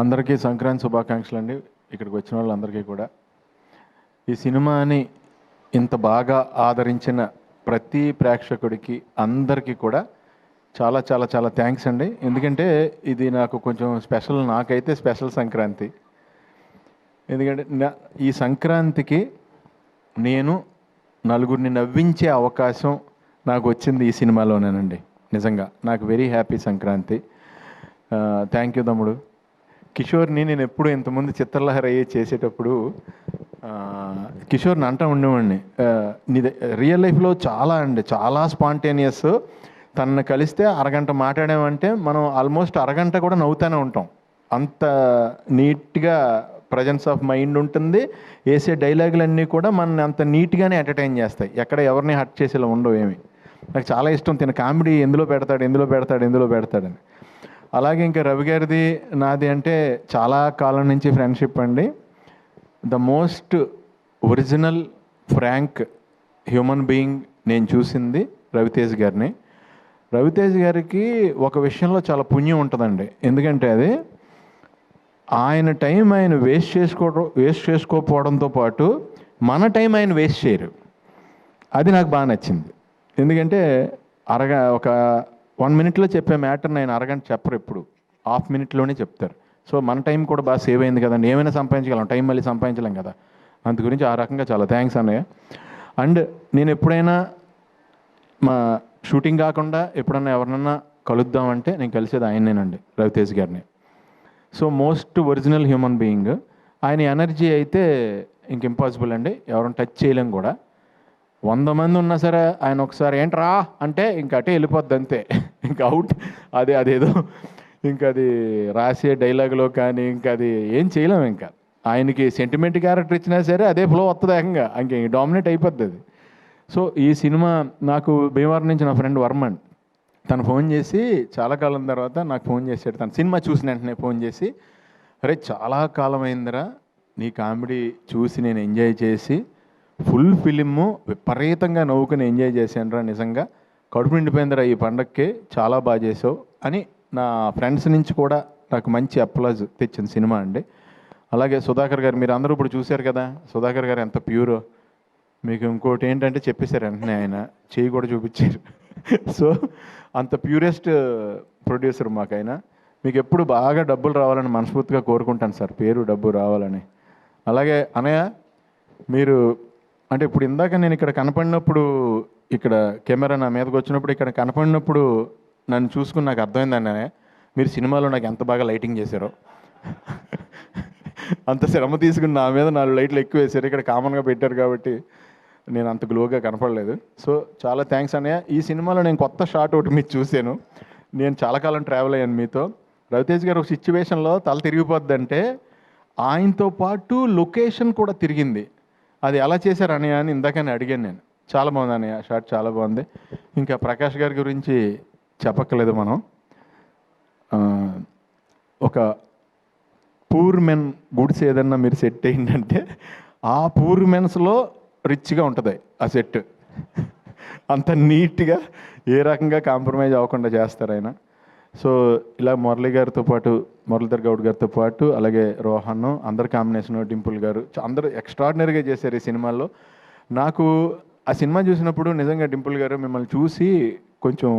అందరికీ సంక్రాంతి శుభాకాంక్షలు అండి. ఇక్కడికి వచ్చిన వాళ్ళందరికీ కూడా ఈ సినిమాని ఇంత బాగా ఆదరించిన ప్రతి ప్రేక్షకుడికి అందరికీ కూడా చాలా చాలా చాలా థ్యాంక్స్ అండి. ఎందుకంటే ఇది నాకు కొంచెం స్పెషల్, నాకైతే స్పెషల్ సంక్రాంతి. ఎందుకంటే ఈ సంక్రాంతికి నేను నలుగురిని నవ్వించే అవకాశం నాకు వచ్చింది ఈ సినిమాలోనేనండి. నిజంగా నాకు very happy Sankranti. Thank you తమ్ముడు. కిషోర్ని నేను ఎప్పుడు ఇంతకుముందు చిత్రలహరి అయ్యి చేసేటప్పుడు కిషోర్ని అంటూ ఉండేవాడిని, రియల్ లైఫ్లో చాలా స్పాంటేనియస్. తనను కలిస్తే అరగంట మాట్లాడామంటే మనం ఆల్మోస్ట్ అరగంట కూడా నవ్వుతూనే ఉంటాం. అంత నీట్గా ప్రజెన్స్ ఆఫ్ మైండ్ ఉంటుంది. వేసే డైలాగులన్నీ కూడా మన అంత నీట్గానే ఎంటర్టైన్ చేస్తాయి. ఎక్కడ ఎవరిని హర్ట్ చేసేలా ఉండవు ఏమి. నాకు చాలా ఇష్టం తిన కామెడీ ఎందులో పెడతాడని. అలాగే ఇంకా రవి గారిది నాది అంటే చాలా కాలం నుంచి ఫ్రెండ్షిప్ అండి. The most original frank human being నేను చూసింది రవితేజ్ గారిని. రవితేజ్ గారికి ఒక విషయంలో చాలా పుణ్యం ఉంటుందండి. ఎందుకంటే అది ఆయన టైం ఆయన వేస్ట్ చేసుకోకపోవడంతో పాటు మన టైం ఆయన వేస్ట్ చేయరు. అది నాకు బాగా నచ్చింది. ఎందుకంటే ఒక 1 minute చెప్పే మ్యాటర్ని ఆయన అరగంట చెప్పరు, ఎప్పుడు ½ minute చెప్తారు. సో మన టైం కూడా బాగా సేవ్ అయింది కదండి. ఏమైనా సంపాదించగలం, టైం మళ్ళీ సంపాదించలేం కదా. అందు గురించి ఆ రకంగా చాలా థ్యాంక్స్ అన్నయ్య. అండ్ నేను ఎప్పుడైనా మా షూటింగ్ కాకుండా ఎప్పుడన్నా ఎవరినన్నా కలుద్దామంటే నేను కలిసేది ఆయనేనండి, రవితేజ్ గారిని. So most original human being. ఆయన ఎనర్జీ అయితే ఇంక ఇంపాసిబుల్ అండి, ఎవరిని టచ్ చేయలేం కూడా. 100 మంది ఉన్నా సరే ఆయన ఒకసారి ఏంట్రా అంటే ఇంక అటే వెళ్ళిపోద్ది అంతే, ఇంకా అవుట్. అదేదో ఇంకా అది రాసే డైలాగులో కానీ ఇంకా అది ఏం చేయలేము. ఇంకా ఆయనకి సెంటిమెంట్ క్యారెక్టర్ ఇచ్చినా సరే అదే ఫ్లో వస్తుంది, ఏకంగా ఇంక డామినేట్ అయిపోద్ది అది. సో ఈ సినిమా నాకు భీమవరం నుంచి నా ఫ్రెండ్ వర్మన్ తను ఫోన్ చేసి చాలా కాలం తర్వాత నాకు ఫోన్ చేశాడు. తను సినిమా చూసిన వెంటనే ఫోన్ చేసి, అరే చాలా కాలం అయిందిరా నీ కామెడీ చూసి నేను ఎంజాయ్ చేసి ఫుల్ ఫిలిము విపరీతంగా నవ్వుకుని ఎంజాయ్ చేశానురా, నిజంగా కడుపు నిండిపోయిందిరా ఈ పండగకి, చాలా బాగా చేసావు అని నా ఫ్రెండ్స్ నుంచి కూడా నాకు మంచి అప్లాజ్ తెచ్చిన సినిమా అండి. అలాగే సుధాకర్ గారు, మీరు అందరూ ఇప్పుడు చూశారు కదా సుధాకర్ గారు ఎంత ప్యూరో. మీకు ఇంకోటి ఏంటంటే చెప్పేశారు వెంటనే, ఆయన చేయి కూడా చూపించారు. సో అంత ప్యూరెస్ట్ ప్రొడ్యూసర్ మాకు ఆయన. మీకు ఎప్పుడు బాగా డబ్బులు రావాలని మనస్ఫూర్తిగా కోరుకుంటాను సార్, పేరు డబ్బు రావాలని. అలాగే అనయ్య, మీరు అంటే ఇప్పుడు ఇందాక నేను ఇక్కడ కనపడినప్పుడు, ఇక్కడ కెమెరా నా మీదకి వచ్చినప్పుడు ఇక్కడ కనపడినప్పుడు నన్ను చూసుకుని నాకు అర్థమైందండి, మీరు సినిమాలో నాకు ఎంత బాగా లైటింగ్ చేశారో. అంత శ్రమ తీసుకుని నా మీద 4 లైట్లు ఎక్కువ వేశారు. ఇక్కడ కామన్గా పెట్టారు కాబట్టి నేను అంత గ్లోగా కనపడలేదు. సో చాలా థ్యాంక్స్ అన్నయ్య. ఈ సినిమాలో నేను కొత్త షాట్ ఒకటి మీరు చూశాను. నేను చాలా కాలం ట్రావెల్ అయ్యాను మీతో. రవితేజ్ గారు ఒక సిచ్యువేషన్లో తల తిరిగిపోద్దంటే ఆయనతో పాటు లొకేషన్ కూడా తిరిగింది. అది ఎలా చేశారు అన్నయ్య అని ఇందాకనే అడిగాను నేను. చాలా బాగుంది అన్నయ్య, షాట్ చాలా బాగుంది. ఇంకా ప్రకాష్ గారి గురించి చెప్పక్కర్లేదు మనం. ఒక పూర్ మెన్ గుడ్స్ ఏదన్నా మీరు సెట్ అయిందంటే ఆ పూర్ మెన్స్లో రిచ్గా ఉంటుంది ఆ సెట్. అంత నీట్గా ఏ రకంగా కాంప్రమైజ్ అవ్వకుండా చేస్తారు ఆయన. సో ఇలా మురళీధర్ గౌడ్ గారితో పాటు అలాగే రోహన్, అందరి కాంబినేషన్, డింపుల్ గారు అందరూ ఎక్స్ట్రాడినరీగా చేశారు ఈ సినిమాలో. నాకు ఆ సినిమా చూసినప్పుడు నిజంగా డింపుల్ గారు మిమ్మల్ని చూసి కొంచెం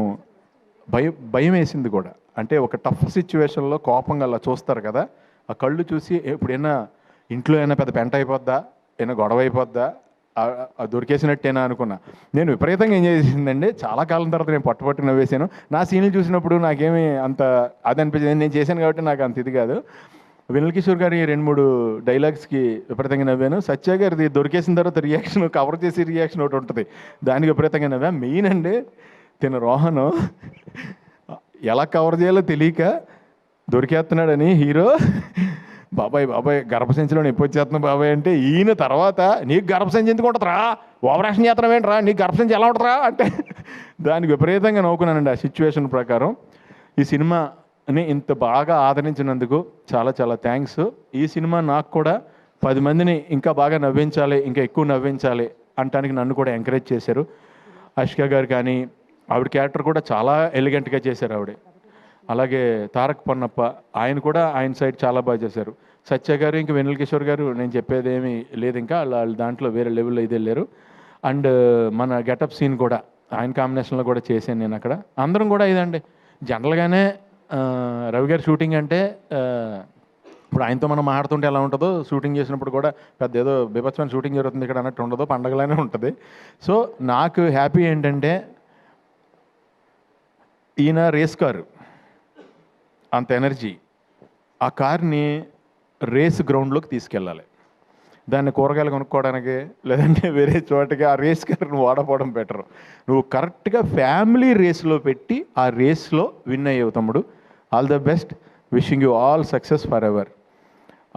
భయం వేసింది కూడా. అంటే ఒక టఫ్ సిచ్యువేషన్లో కోపంగా అలా చూస్తారు కదా, ఆ కళ్ళు చూసి ఎప్పుడైనా ఇంట్లో అయినా పెద్ద పెంట అయిపోద్దా, ఏమైనా గొడవ అయిపోద్దా, దొరికేసినట్టేనా అనుకున్నా. నేను విపరీతంగా ఎంజాయ్ చేసిందండి. చాలా కాలం తర్వాత నేను పట్టుపట్టు నవ్వేశాను. నా సీన్లు చూసినప్పుడు నాకేమీ అంత అది అనిపించింది, నేను చేశాను కాబట్టి నాకు అంత ఇది కాదు. వినల్ కిషోర్ గారి 2-3 డైలాగ్స్కి విపరీతంగా నవ్వాను. సత్య గారిది దొరికేసిన తర్వాత రియాక్షన్, కవర్ చేసి రియాక్షన్ ఒకటి ఉంటుంది, దానికి విపరీతంగా నవ్వా. మెయిన్ అండి తిన రోహన్ ఎలా కవర్ చేయాలో తెలియక దొరికేస్తున్నాడని హీరో, బాబాయ్ గర్భసంచిలో నొప్పి వచ్చేస్తున్నావు బాబాయ్ అంటే, ఈయన తర్వాత నీకు గర్భసంచి ఎందుకు ఉంటుందిరా, ఓవరాక్షన్ చేస్తున్నావు ఏంట్రా, నీకు గర్భసంచి ఎలా ఉంటుందిరా అంటే దానికి విపరీతంగా నవ్వుకున్నానండి ఆ సిచ్యువేషన్ ప్రకారం. ఈ సినిమాని ఇంత బాగా ఆదరించినందుకు చాలా చాలా థ్యాంక్స్. ఈ సినిమా నాకు కూడా 10 మందిని ఇంకా బాగా నవ్వించాలి, ఇంకా ఎక్కువ నవ్వించాలి అంటానికి నన్ను కూడా ఎంకరేజ్ చేశారు. అష్క గారు కానీ, ఆవిడ క్యారెక్టర్ కూడా చాలా ఎలిగెంట్గా చేశారు ఆవిడ. అలాగే తారక్ పొన్నప్ప ఆయన కూడా ఆయన సైడ్ చాలా బాగా చేశారు. సత్య గారు ఇంకా వెన్నెల కిషోర్ గారు నేను చెప్పేది ఏమీ లేదు, ఇంకా వాళ్ళు దాంట్లో వేరే లెవెల్లో ఇది వెళ్ళారు. అండ్ మన గెటప్ సీన్ కూడా ఆయన కాంబినేషన్లో కూడా చేశాను నేను అక్కడ. అందరం కూడా ఇదండి జనరల్గానే రవి గారి షూటింగ్ అంటే ఇప్పుడు ఆయనతో మనం మాట్లాడుతుంటే ఎలా ఉంటుందో, షూటింగ్ చేసినప్పుడు కూడా పెద్ద ఏదో బీభత్సమైన షూటింగ్ జరుగుతుంది ఇక్కడ అన్నట్టు ఉండదు, పండగలానే ఉంటుంది. సో నాకు హ్యాపీ ఏంటంటే ఈయన రేస్ కారు అంత ఎనర్జీ, ఆ కార్ని రేస్ గ్రౌండ్లోకి తీసుకెళ్ళాలి. దాన్ని కూరగాయలు కొనుక్కోవడానికి లేదంటే వేరే చోటకి ఆ రేస్ కార్ని వాడపోవడం బెటర్. నువ్వు కరెక్ట్గా ఫ్యామిలీ రేస్లో పెట్టి ఆ రేస్లో విన్ అయ్యావు తమ్ముడు. All the best, wishing you all success for ever.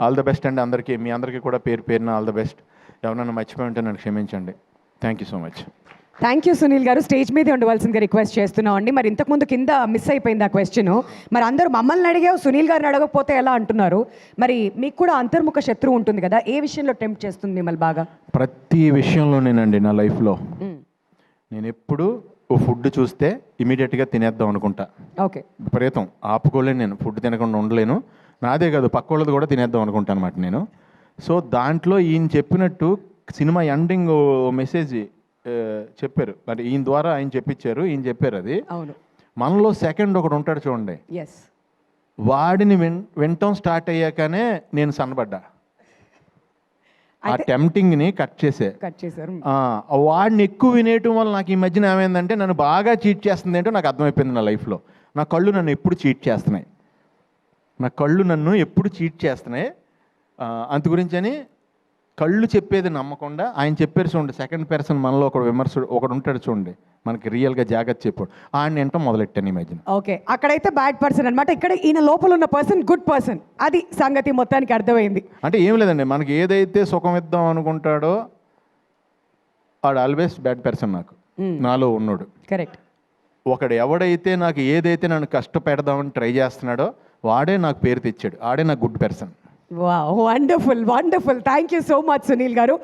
All the best అండి అందరికీ, మీ అందరికీ కూడా పేరు పేరున ఆల్ ద బెస్ట్. ఎవరైనా మర్చిపోయి ఉంటే నన్ను క్షమించండి. Thank you so much. Thank you Sunil గారు. స్టేజ్ మీదే ఉండవలసిందిగా రిక్వెస్ట్ చేస్తున్నాం అండి. మరి ఇంతకుముందు కింద మిస్ అయిపోయింది ఆ క్వశ్చన్. మరి అందరూ మమ్మల్ని అడిగావు, సునీల్ గారిని అడగకపోతే ఎలా అంటున్నారు. మరి మీకు కూడా అంతర్ముఖ శత్రువు ఉంటుంది కదా, ఏ విషయంలో టెంప్ట్ చేస్తుంది మిమ్మల్ని బాగా? ప్రతి విషయంలోనేనండి నా లైఫ్లో. నేను ఎప్పుడు ఓ ఫుడ్ చూస్తే ఇమీడియట్గా తినేద్దాం అనుకుంటా. ఓకే. విపరీతం ఆపుకోలేను నేను, ఫుడ్ తినకుండా ఉండలేను. నాదే కాదు పక్క వాళ్ళది కూడా తినేద్దాం అనుకుంటాను అనమాట నేను. సో దాంట్లో ఈయన చెప్పినట్టు సినిమా ఎండింగ్ మెసేజ్ చెప్పారు, మరి ఈయన ద్వారా ఆయన చెప్పించారు, ఈయన చెప్పారు అది. అవును. మనలో సెకండ్ ఒకడు ఉంటాడు చూడండి, ఎస్, వాడిని వినటం స్టార్ట్ అయ్యాకనే నేను సన్నబడ్డా. ఆ టెంప్టింగ్ని కట్ చేశారు. వాడిని ఎక్కువ వినేయటం వల్ల నాకు ఈ మధ్యన ఏమైందంటే నన్ను బాగా చీట్ చేస్తుంది ఏంటో నాకు అర్థమైపోయింది నా లైఫ్లో. నా కళ్ళు నన్ను ఎప్పుడు చీట్ చేస్తున్నాయి, అంత గురించని కళ్ళు చెప్పేది నమ్మకుండా ఆయన చెప్పారు చూడండి, సెకండ్ పర్సన్ మనలో ఒకడు ఉంటాడు చూడండి, మనకి రియల్గా జాగ్రత్త చెప్పాడు, ఆయన ఏంటో మొదలెట్టాను ఈ మధ్యన. ఓకే, అక్కడైతే బ్యాడ్ పర్సన్ అనమాట, ఇక్కడ ఈయన లోపల ఉన్న పర్సన్ గుడ్ పర్సన్. అది సంగతి మొత్తానికి అర్థమైంది. అంటే ఏం లేదండి, మనకి ఏదైతే సుఖం ఇద్దాం అనుకుంటాడో వాడు ఆల్వేస్ బ్యాడ్ పర్సన్ నాకు, నాలో ఉన్నాడు. కరెక్ట్. ఒకడు ఎవడైతే నాకు ఏదైతే నన్ను కష్టపెడదామని ట్రై చేస్తున్నాడో వాడే నాకు పేరు తెచ్చాడు, ఆడే నాకు good person. Wow, wonderful wonderful. Thank you so much Sunil గారు.